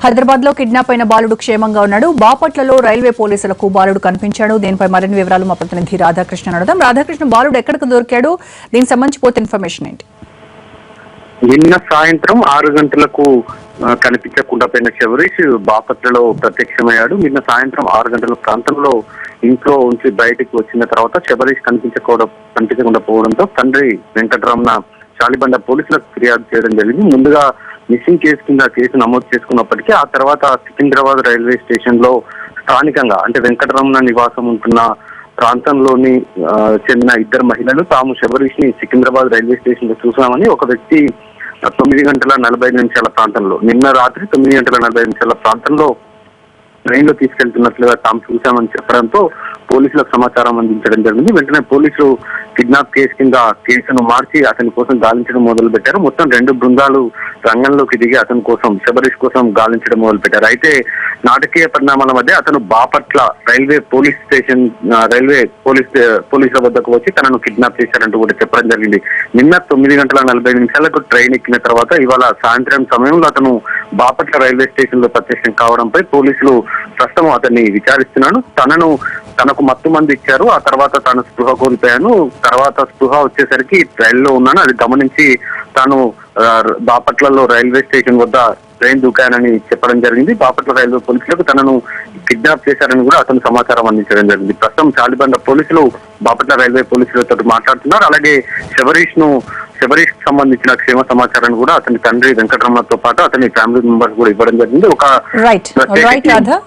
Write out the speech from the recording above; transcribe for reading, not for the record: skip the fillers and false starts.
హైదరాబాద్ లో కిడ్నాప్ అయిన బాలుడు క్షేమంగా ఉన్నాడు. బాపట్లలో రైల్వే పోలీసులకు బాలుడు కనిపించాడు. దీనిపై మరిన్ని వివరాలు మా ప్రతినిధి రాధాకృష్ణ అడుగుదాం. రాధాకృష్ణ, బాలుడు ఎక్కడికి దొరికాడు? దీనికి సంబంధించి పూర్తి ఇన్ఫర్మేషన్ ఏంటి? నిన్న సాయంత్రం 6 గంటలకు కనిపించకుండా పోయిన శబరీష్ బాపట్లలో ప్రత్యక్షమయ్యాడు. నిన్న సాయంత్రం 6 గంటల ప్రాంతంలో ఇంట్లో ఉంచి బయటికి వచ్చిన తర్వాత శబరీష్ కనిపించకుండా పోవడంతో తండ్రి వెంకటరమణ చాలిబండ పోలీసులకు ఫిర్యాదు చేయడం జరిగింది. ముందుగా మిస్సింగ్ కేసు కింద కేసు నమోదు చేసుకున్నప్పటికీ ఆ తర్వాత సికింద్రాబాద్ రైల్వే స్టేషన్ లో స్థానికంగా అంటే వెంకటరమణ నివాసం ఉంటున్న ప్రాంతంలోని చెందిన 2 మహిళలు తాము శబరీష్ ని సికింద్రాబాద్ రైల్వే స్టేషన్ లో చూసామని ఒక వ్యక్తి 9:45 ప్రాంతంలో నిన్న రాత్రి 9:45 ప్రాంతంలో ట్రైన్ లో తీసుకెళ్తున్నట్లుగా తాము చూశామని చెప్పడంతో పోలీసులకు సమాచారం అందించడం జరిగింది. వెంటనే పోలీసులు కిడ్నాప్ కేసు కింద కేసును మార్చి అతని కోసం గాలించడం మొదలు పెట్టారు. మొత్తం 2 బృందాలు రంగంలోకి దిగి అతని కోసం శబరీష్ కోసం గాలించడం మొదలు పెట్టారు. అయితే నాటకీయ పరిణామాల మధ్య అతను బాపట్ల రైల్వే పోలీసుల వద్దకు వచ్చి తనను కిడ్నాప్ చేశారంటూ కూడా చెప్పడం జరిగింది. నిన్న 9:45 ట్రైన్ ఎక్కిన తర్వాత ఇవాళ సాయంత్రం సమయంలో అతను బాపట్ల రైల్వే స్టేషన్ లో ప్రత్యక్షం కావడంపై పోలీసులు ప్రస్తుతం అతన్ని విచారిస్తున్నాను. తనకు మత్తు మంది ఇచ్చారు, ఆ తర్వాత తాను స్పృహ కోల్పోయాను, తర్వాత స్పృహ వచ్చేసరికి రైల్లో ఉన్నాను, అది గమనించి తాను బాపట్లలో రైల్వే స్టేషన్ వద్ద ట్రైన్ దూకానని చెప్పడం జరిగింది. బాపట్ల రైల్వే పోలీసులకు తనను కిడ్నాప్ చేశారని కూడా అతను సమాచారం అందించడం జరిగింది. ప్రస్తుతం చాలిబండ పోలీసులు బాపట్ల రైల్వే పోలీసులతో మాట్లాడుతున్నారు. అలాగే శబరీష్ సంబంధించిన క్షేమ సమాచారాన్ని కూడా అతని తండ్రి వెంకటరమణతో పాటు అతని ఫ్యామిలీ మెంబర్స్ కూడా ఇవ్వడం జరిగింది. ఒక రైట్ రాధా